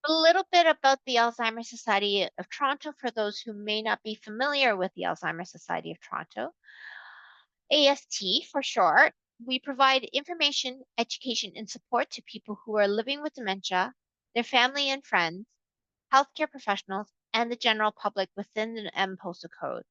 A little bit about the Alzheimer's Society of Toronto for those who may not be familiar with the Alzheimer's Society of Toronto. AST for short. We provide information, education, and support to people who are living with dementia, their family and friends, healthcare professionals, and the general public within the M postal code.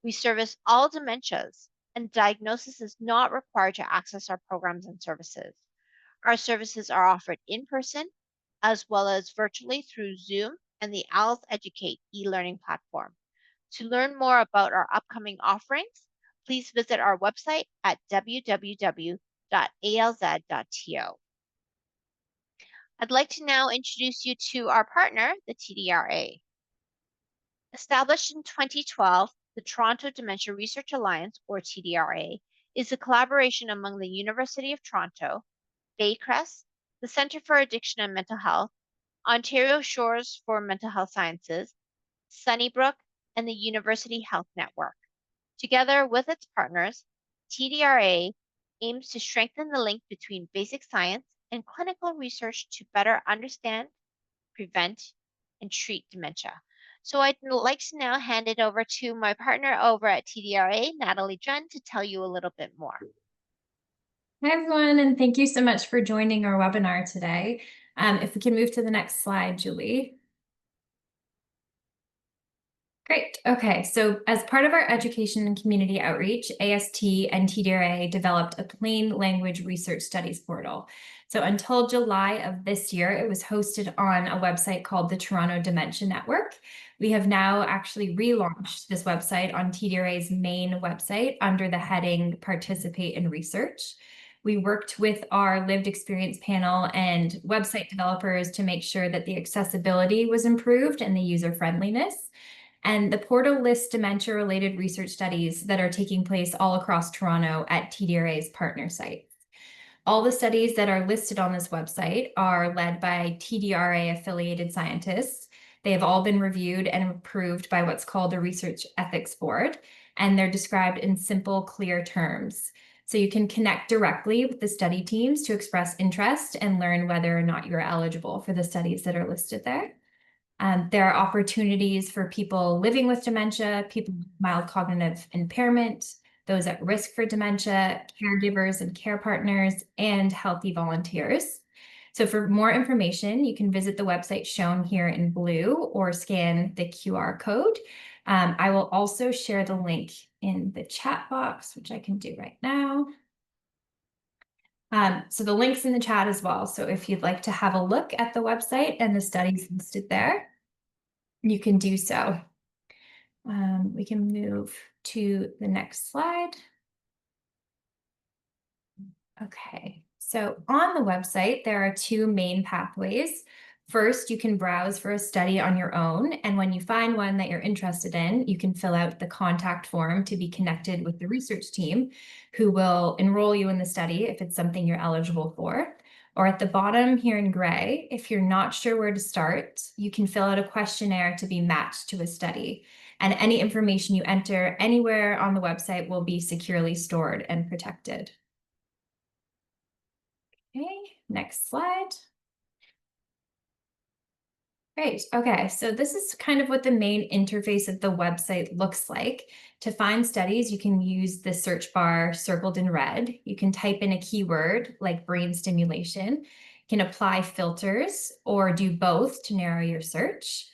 We service all dementias, and diagnosis is not required to access our programs and services. Our services are offered in person as well as virtually through Zoom and the ALS Educate e-learning platform. To learn more about our upcoming offerings, please visit our website at www.alz.to. I'd like to now introduce you to our partner, the TDRA. Established in 2012, the Toronto Dementia Research Alliance, or TDRA, is a collaboration among the University of Toronto, Baycrest, the Centre for Addiction and Mental Health, Ontario Shores for Mental Health Sciences, Sunnybrook, and the University Health Network. Together with its partners, TDRA aims to strengthen the link between basic science and clinical research to better understand, prevent, and treat dementia. So I'd like to now hand it over to my partner over at TDRA, Natalie Dren, to tell you a little bit more. Hi, everyone, and thank you so much for joining our webinar today. If we can move to the next slide, Julie. Great. Okay, so as part of our education and community outreach, AST and TDRA developed a plain language research studies portal. So until July of this year, it was hosted on a website called the Toronto Dementia Network. We have now actually relaunched this website on TDRA's main website under the heading Participate in Research. We worked with our lived experience panel and website developers to make sure that the accessibility was improved and the user friendliness. And the portal lists dementia-related research studies that are taking place all across Toronto at TDRA's partner sites. All the studies that are listed on this website are led by TDRA-affiliated scientists. They have all been reviewed and approved by what's called the Research Ethics Board, and they're described in simple, clear terms. So you can connect directly with the study teams to express interest and learn whether or not you're eligible for the studies that are listed there. There are opportunities for people living with dementia, people with mild cognitive impairment, those at risk for dementia, caregivers and care partners, and healthy volunteers. So for more information, you can visit the website shown here in blue or scan the QR code. I will also share the link in the chat box, which I can do right now. So the link's in the chat as well. So if you'd like to have a look at the website and the studies listed there, you can do so. We can move to the next slide. Okay, so on the website, there are two main pathways. First, you can browse for a study on your own, and when you find one that you're interested in, you can fill out the contact form to be connected with the research team, who will enroll you in the study if it's something you're eligible for. Or at the bottom here in gray, if you're not sure where to start, you can fill out a questionnaire to be matched to a study. And any information you enter anywhere on the website will be securely stored and protected. Okay, next slide. Great. Okay, so this is kind of what the main interface of the website looks like. To find studies, you can use the search bar circled in red. You can type in a keyword like brain stimulation. You can apply filters or do both to narrow your search.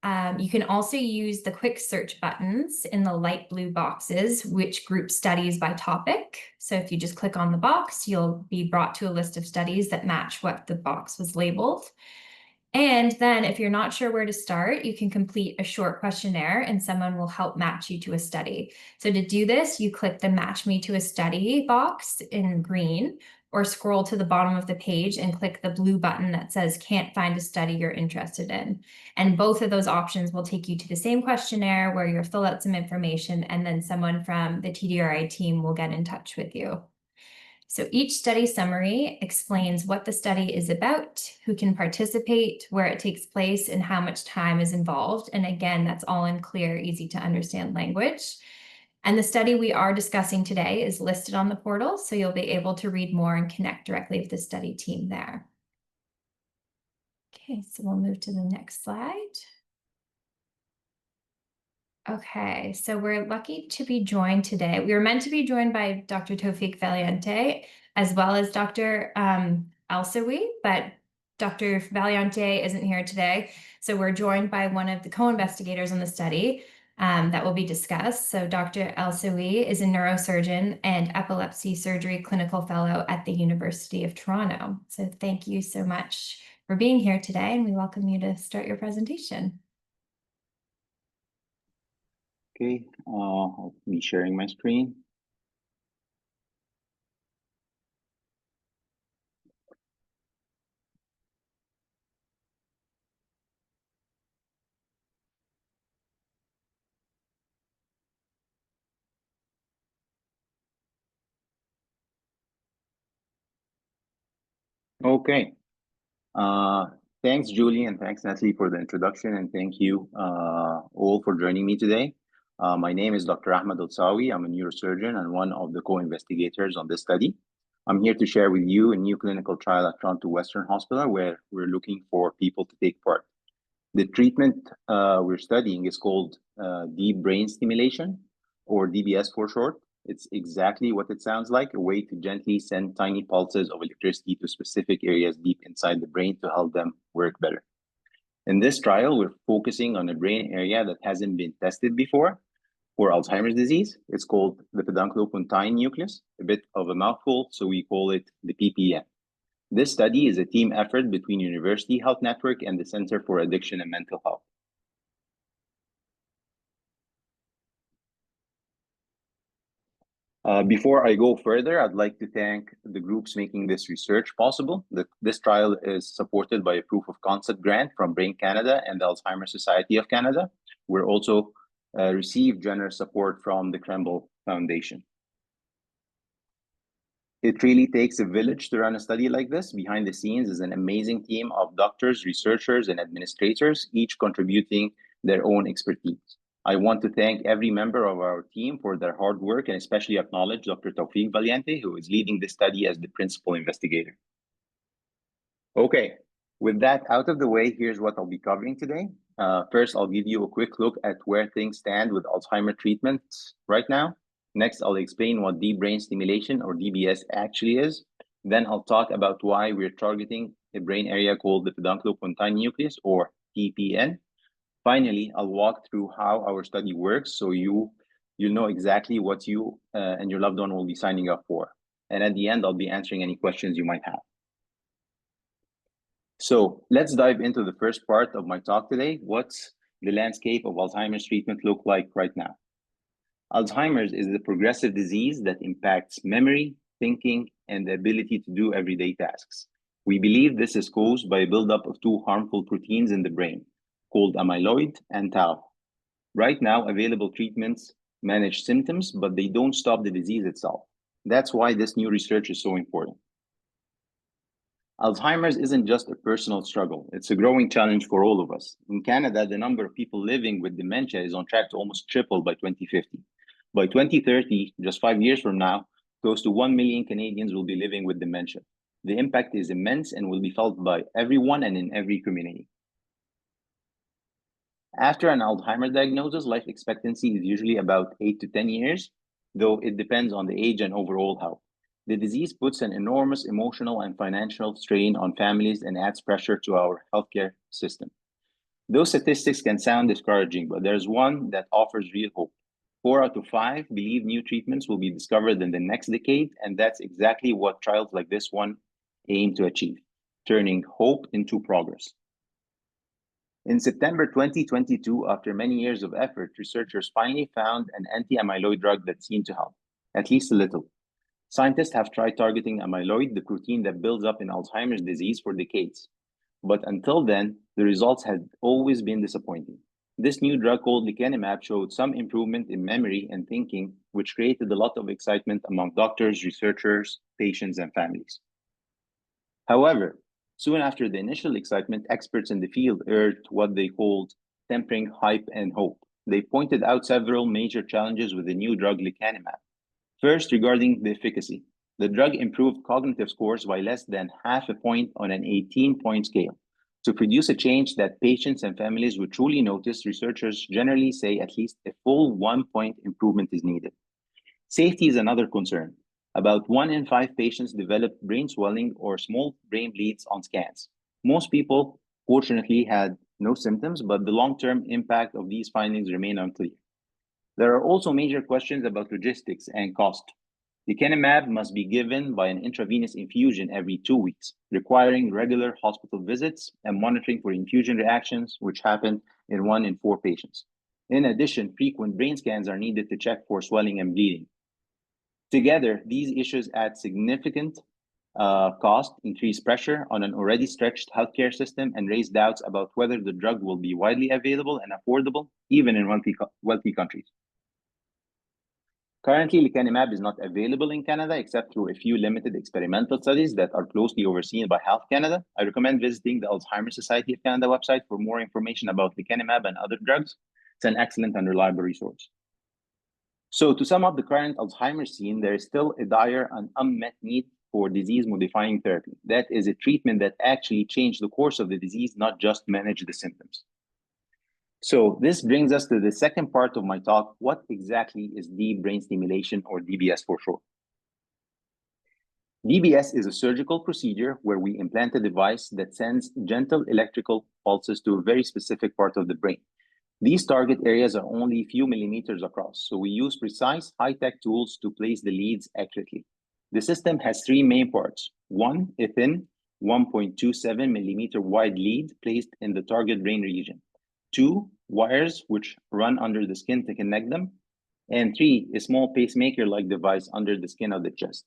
You can also use the quick search buttons in the light blue boxes, which group studies by topic. So if you just click on the box, you'll be brought to a list of studies that match what the box was labeled. And then if you're not sure where to start, you can complete a short questionnaire and someone will help match you to a study. So to do this, you click the Match Me to a Study box in green, or scroll to the bottom of the page and click the blue button that says Can't Find a Study You're Interested in. And both of those options will take you to the same questionnaire where you'll fill out some information and then someone from the TDRI team will get in touch with you. So each study summary explains what the study is about, who can participate, where it takes place, and how much time is involved. And again, that's all in clear, easy to understand language. And the study we are discussing today is listed on the portal, so you'll be able to read more and connect directly with the study team there. Okay, so we'll move to the next slide. Okay, so we're lucky to be joined today. We were meant to be joined by Dr. Tawfiq Valiente as well as Dr. Alsawi, but Dr. Valiente isn't here today. So we're joined by one of the co-investigators on the study that will be discussed. So Dr. Alsawi is a neurosurgeon and epilepsy surgery clinical fellow at the University of Toronto. So thank you so much for being here today, and we welcome you to start your presentation. Okay, I'll be sharing my screen. Okay, thanks Julie and thanks Natalie for the introduction, and thank you all for joining me today. My name is Dr. Ahmed Alsawi. I'm a neurosurgeon and one of the co-investigators on this study. I'm here to share with you a new clinical trial at Toronto Western Hospital where we're looking for people to take part. The treatment we're studying is called deep brain stimulation, or DBS for short. It's exactly what it sounds like, a way to gently send tiny pulses of electricity to specific areas deep inside the brain to help them work better. In this trial, we're focusing on a brain area that hasn't been tested before for Alzheimer's disease. It's called the pedunculopontine nucleus, a bit of a mouthful, so we call it the PPN. This study is a team effort between University Health Network and the Center for Addiction and Mental Health. Before I go further, I'd like to thank the groups making this research possible. This trial is supported by a proof of concept grant from Brain Canada and the Alzheimer's Society of Canada. We're also received generous support from the Krembil Foundation. It really takes a village to run a study like this. Behind the scenes is an amazing team of doctors, researchers, and administrators, each contributing their own expertise. I want to thank every member of our team for their hard work and especially acknowledge Dr. Tawfiq Valiente, who is leading this study as the principal investigator. Okay, with that out of the way, here's what I'll be covering today. First, I'll give you a quick look at where things stand with Alzheimer's treatments right now. Next, I'll explain what deep brain stimulation, or DBS, actually is. Then I'll talk about why we're targeting a brain area called the pedunculopontine nucleus, or PPN. Finally, I'll walk through how our study works so you'll know exactly what you and your loved one will be signing up for. And at the end, I'll be answering any questions you might have. So let's dive into the first part of my talk today. What's the landscape of Alzheimer's treatment look like right now? Alzheimer's is a progressive disease that impacts memory, thinking, and the ability to do everyday tasks. We believe this is caused by a buildup of two harmful proteins in the brain called amyloid and tau. Right now, available treatments manage symptoms, but they don't stop the disease itself. That's why this new research is so important. Alzheimer's isn't just a personal struggle, it's a growing challenge for all of us. In Canada, the number of people living with dementia is on track to almost triple by 2050. By 2030, just 5 years from now, close to 1 million Canadians will be living with dementia. The impact is immense and will be felt by everyone and in every community. After an Alzheimer's diagnosis, life expectancy is usually about 8 to 10 years, though it depends on the age and overall health. The disease puts an enormous emotional and financial strain on families and adds pressure to our healthcare system. Those statistics can sound discouraging, but there's one that offers real hope. 4 out of 5 believe new treatments will be discovered in the next decade, and that's exactly what trials like this one aim to achieve, turning hope into progress. In September 2022, after many years of effort, researchers finally found an anti-amyloid drug that seemed to help, at least a little. Scientists have tried targeting amyloid, the protein that builds up in Alzheimer's disease, for decades. But until then, the results had always been disappointing. This new drug called lecanemab showed some improvement in memory and thinking, which created a lot of excitement among doctors, researchers, patients, and families. However, soon after the initial excitement, experts in the field urged what they called tempering hype and hope. They pointed out several major challenges with the new drug lecanemab. First, regarding the efficacy. The drug improved cognitive scores by less than half a point on an 18-point scale. To produce a change that patients and families would truly notice, researchers generally say at least a full 1-point improvement is needed. Safety is another concern. About 1 in 5 patients develop brain swelling or small brain bleeds on scans. Most people, fortunately, had no symptoms, but the long-term impact of these findings remain unclear. There are also major questions about logistics and cost. Lecanemab must be given by an intravenous infusion every 2 weeks, requiring regular hospital visits and monitoring for infusion reactions, which happen in 1 in 4 patients. In addition, frequent brain scans are needed to check for swelling and bleeding. Together, these issues add significant cost, increase pressure on an already stretched healthcare system, and raise doubts about whether the drug will be widely available and affordable, even in wealthy countries. Currently, lecanemab is not available in Canada except through a few limited experimental studies that are closely overseen by Health Canada. I recommend visiting the Alzheimer's Society of Canada website for more information about lecanemab and other drugs. It's an excellent and reliable resource. So to sum up the current Alzheimer's scene, there is still a dire and unmet need for disease-modifying therapy. That is a treatment that actually changes the course of the disease, not just manage the symptoms. So this brings us to the second part of my talk. What exactly is deep brain stimulation, or DBS for short? DBS is a surgical procedure where we implant a device that sends gentle electrical pulses to a very specific part of the brain. These target areas are only a few millimeters across, so we use precise high-tech tools to place the leads accurately. The system has 3 main parts. 1, a thin 1.27 millimeter wide lead placed in the target brain region. 2, wires which run under the skin to connect them. And 3, a small pacemaker-like device under the skin of the chest.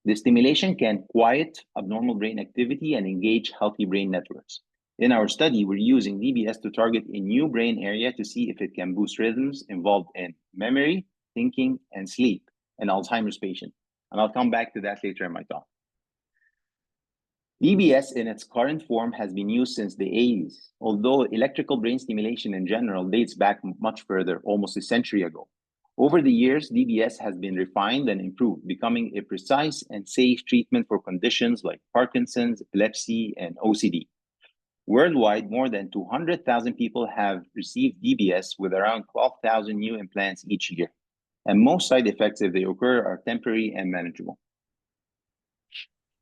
The stimulation can quiet abnormal brain activity and engage healthy brain networks. In our study, we're using DBS to target a new brain area to see if it can boost rhythms involved in memory, thinking, and sleep in Alzheimer's patients. And I'll come back to that later in my talk. DBS in its current form has been used since the 80s, although electrical brain stimulation in general dates back much further, almost a century ago. Over the years, DBS has been refined and improved, becoming a precise and safe treatment for conditions like Parkinson's, epilepsy, and OCD. Worldwide, more than 200,000 people have received DBS, with around 12,000 new implants each year. And most side effects, if they occur, are temporary and manageable.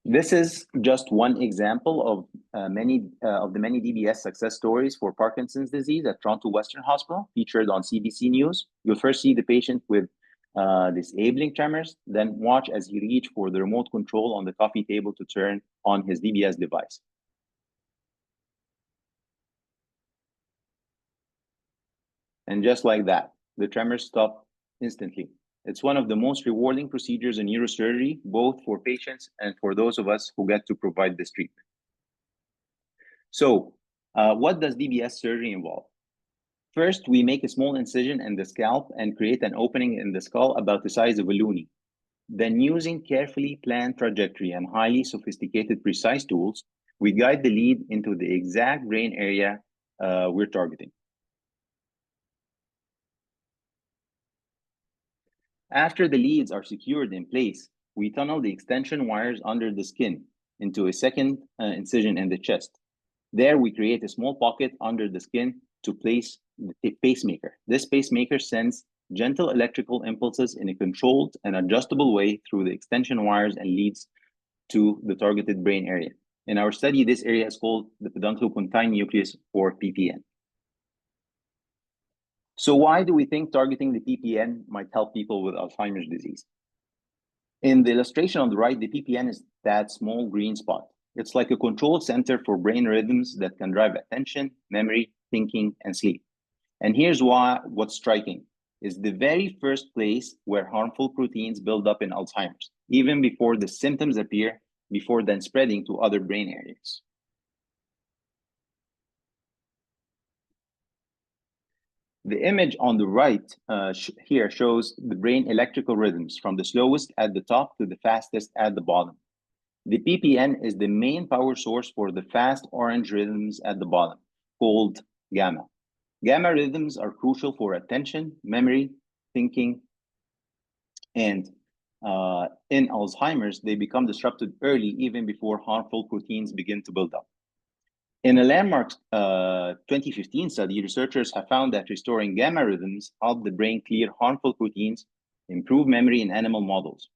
This is just one example of the many DBS success stories for Parkinson's disease at Toronto Western Hospital, featured on CBC News. You'll first see the patient with disabling tremors, then watch as he reaches for the remote control on the coffee table to turn on his DBS device. And just like that, the tremors stop instantly. It's one of the most rewarding procedures in neurosurgery, both for patients and for those of us who get to provide this treatment. So, what does DBS surgery involve? First, we make a small incision in the scalp and create an opening in the skull about the size of a loonie. Then, using carefully planned trajectory and highly sophisticated precise tools, we guide the lead into the exact brain area we're targeting. After the leads are secured in place, we tunnel the extension wires under the skin into a second incision in the chest. There, we create a small pocket under the skin to place a pacemaker. This pacemaker sends gentle electrical impulses in a controlled and adjustable way through the extension wires and leads to the targeted brain area. In our study, this area is called the pedunculopontine nucleus, or PPN. So why do we think targeting the PPN might help people with Alzheimer's disease? In the illustration on the right, the PPN is that small green spot. It's like a control center for brain rhythms that can drive attention, memory, thinking, and sleep. And here's what's striking is the very first place where harmful proteins build up in Alzheimer's, even before the symptoms appear, before then spreading to other brain areas. The image on the right here shows the brain electrical rhythms from the slowest at the top to the fastest at the bottom. The PPN is the main power source for the fast orange rhythms at the bottom, called gamma. Gamma rhythms are crucial for attention, memory, thinking, and in Alzheimer's, they become disrupted early, even before harmful proteins begin to build up. In a landmark 2015 study, researchers have found that restoring gamma rhythms help the brain clear harmful proteins, improve memory in animal models.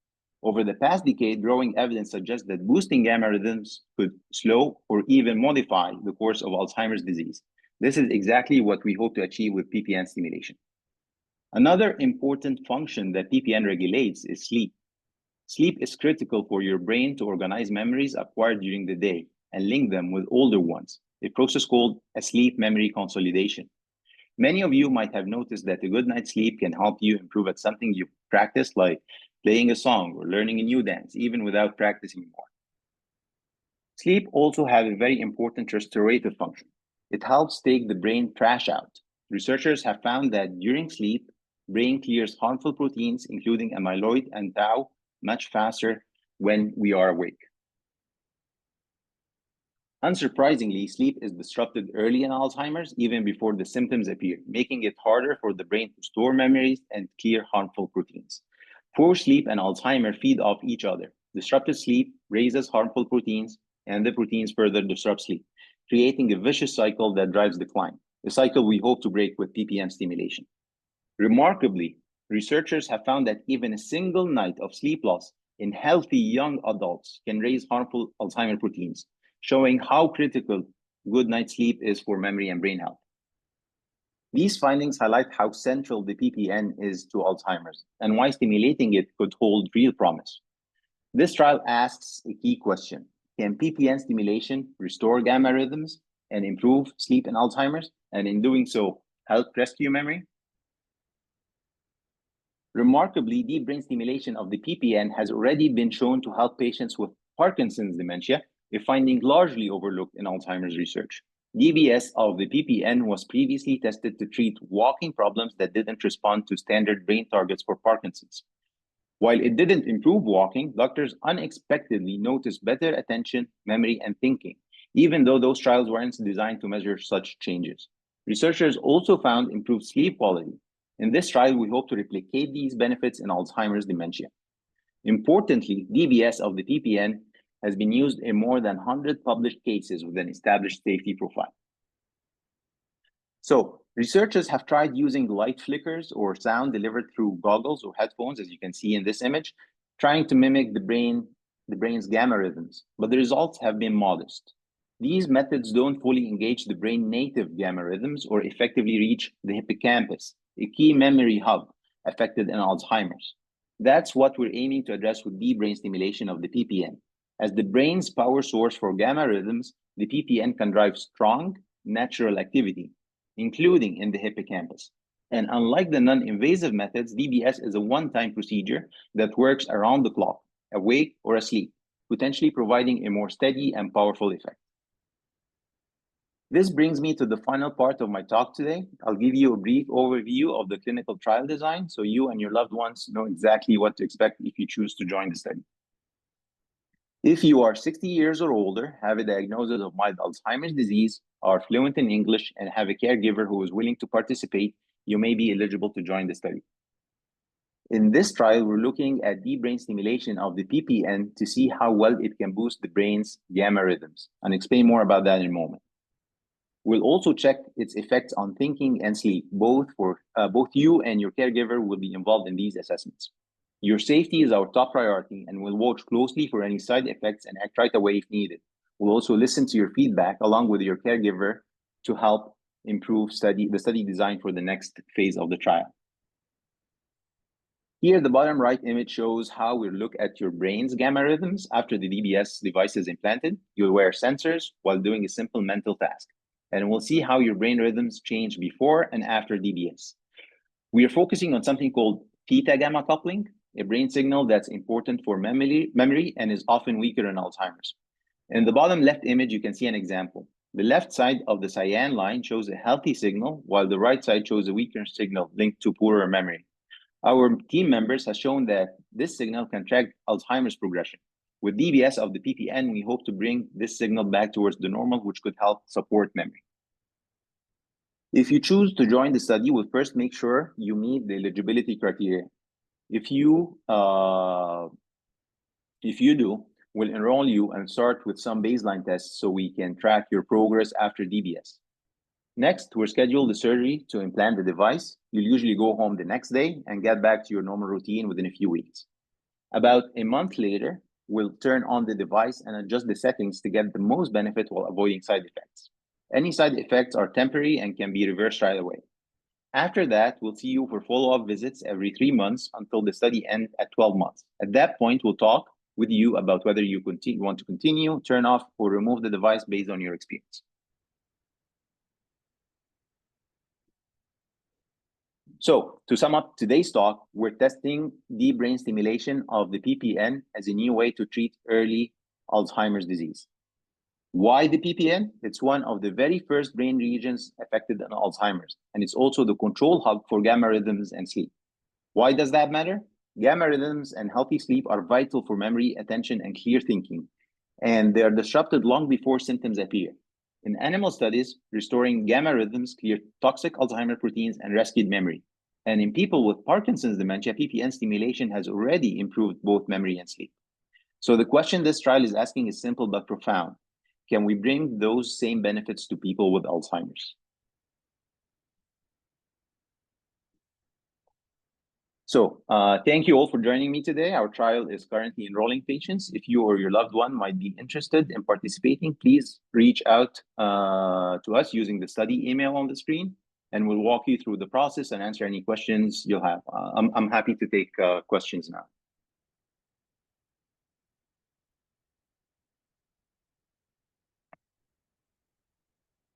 Over the past decade, growing evidence suggests that boosting gamma rhythms could slow or even modify the course of Alzheimer's disease. This is exactly what we hope to achieve with PPN stimulation. Another important function that PPN regulates is sleep. Sleep is critical for your brain to organize memories acquired during the day and link them with older ones, a process called a sleep memory consolidation. Many of you might have noticed that a good night's sleep can help you improve at something you practice, like playing a song or learning a new dance, even without practicing more. Sleep also has a very important restorative function. It helps take the brain trash out. Researchers have found that during sleep, brain clears harmful proteins, including amyloid and tau, much faster when we are awake. Unsurprisingly, sleep is disrupted early in Alzheimer's, even before the symptoms appear, making it harder for the brain to store memories and clear harmful proteins. Poor sleep and Alzheimer feed off each other. Disrupted sleep raises harmful proteins, and the proteins further disrupt sleep, creating a vicious cycle that drives decline, a cycle we hope to break with PPM stimulation. Remarkably, researchers have found that even a single night of sleep loss in healthy young adults can raise harmful Alzheimer proteins, showing how critical good night's sleep is for memory and brain health. These findings highlight how central the PPN is to Alzheimer's and why stimulating it could hold real promise. This trial asks a key question: can PPN stimulation restore gamma rhythms and improve sleep in Alzheimer's, and in doing so, help rescue memory? Remarkably, deep brain stimulation of the PPN has already been shown to help patients with Parkinson's dementia, a finding largely overlooked in Alzheimer's research. DBS of the PPN was previously tested to treat walking problems that didn't respond to standard brain targets for Parkinson's. While it didn't improve walking, doctors unexpectedly noticed better attention, memory, and thinking, even though those trials weren't designed to measure such changes. Researchers also found improved sleep quality. In this trial, we hope to replicate these benefits in Alzheimer's dementia. Importantly, DBS of the PPN has been used in more than 100 published cases with an established safety profile. So, researchers have tried using light flickers or sound delivered through goggles or headphones, as you can see in this image, trying to mimic the brain's gamma rhythms, but the results have been modest. These methods don't fully engage the brain native gamma rhythms or effectively reach the hippocampus, a key memory hub affected in Alzheimer's. That's what we're aiming to address with deep brain stimulation of the PPN. As the brain's power source for gamma rhythms, the PPN can drive strong, natural activity, including in the hippocampus. And unlike the non-invasive methods, DBS is a one-time procedure that works around the clock, awake or asleep, potentially providing a more steady and powerful effect. This brings me to the final part of my talk today. I'll give you a brief overview of the clinical trial design so you and your loved ones know exactly what to expect if you choose to join the study. If you are 60 years or older, have a diagnosis of mild Alzheimer's disease, are fluent in English, and have a caregiver who is willing to participate, you may be eligible to join the study. In this trial, we're looking at deep brain stimulation of the PPN to see how well it can boost the brain's gamma rhythms, and explain more about that in a moment. We'll also check its effects on thinking and sleep. Both you and your caregiver will be involved in these assessments. Your safety is our top priority, and we'll watch closely for any side effects and act right away if needed. We'll also listen to your feedback along with your caregiver to help improve the study design for the next phase of the trial. Here, the bottom right image shows how we look at your brain's gamma rhythms after the DBS device is implanted. You'll wear sensors while doing a simple mental task, and we'll see how your brain rhythms change before and after DBS. We are focusing on something called theta gamma coupling, a brain signal that's important for memory and is often weaker in Alzheimer's. In the bottom left image, you can see an example. The left side of the cyan line shows a healthy signal, while the right side shows a weaker signal linked to poorer memory. Our team members have shown that this signal can track Alzheimer's progression. With DBS of the PPN, we hope to bring this signal back towards the normal, which could help support memory. If you choose to join the study, we'll first make sure you meet the eligibility criteria. If you do, We'll enroll you and start with some baseline tests so we can track your progress after DBS. Next, we'll schedule the surgery to implant the device. You'll usually go home the next day and get back to your normal routine within a few weeks. About a month later, we'll turn on the device and adjust the settings to get the most benefit while avoiding side effects. Any side effects are temporary and can be reversed right away. After that, we'll see you for follow-up visits every 3 months until the study ends at 12 months. At that point, we'll talk with you about whether you want to continue, turn off, or remove the device based on your experience. So to sum up today's talk, we're testing deep brain stimulation of the PPN as a new way to treat early Alzheimer's disease. Why the PPN? It's one of the very first brain regions affected in Alzheimer's, and it's also the control hub for gamma rhythms and sleep. Why does that matter? Gamma rhythms and healthy sleep are vital for memory, attention, and clear thinking, and they are disrupted long before symptoms appear. In animal studies, restoring gamma rhythms cleared toxic Alzheimer proteins and rescued memory. And in people with Parkinson's dementia, PPN stimulation has already improved both memory and sleep. So the question this trial is asking is simple but profound. Can we bring those same benefits to people with Alzheimer's? So thank you all for joining me today. Our trial is currently enrolling patients. If you or your loved one might be interested in participating, please reach out to us using the study email on the screen, and we'll walk you through the process and answer any questions you'll have. I'm happy to take questions now.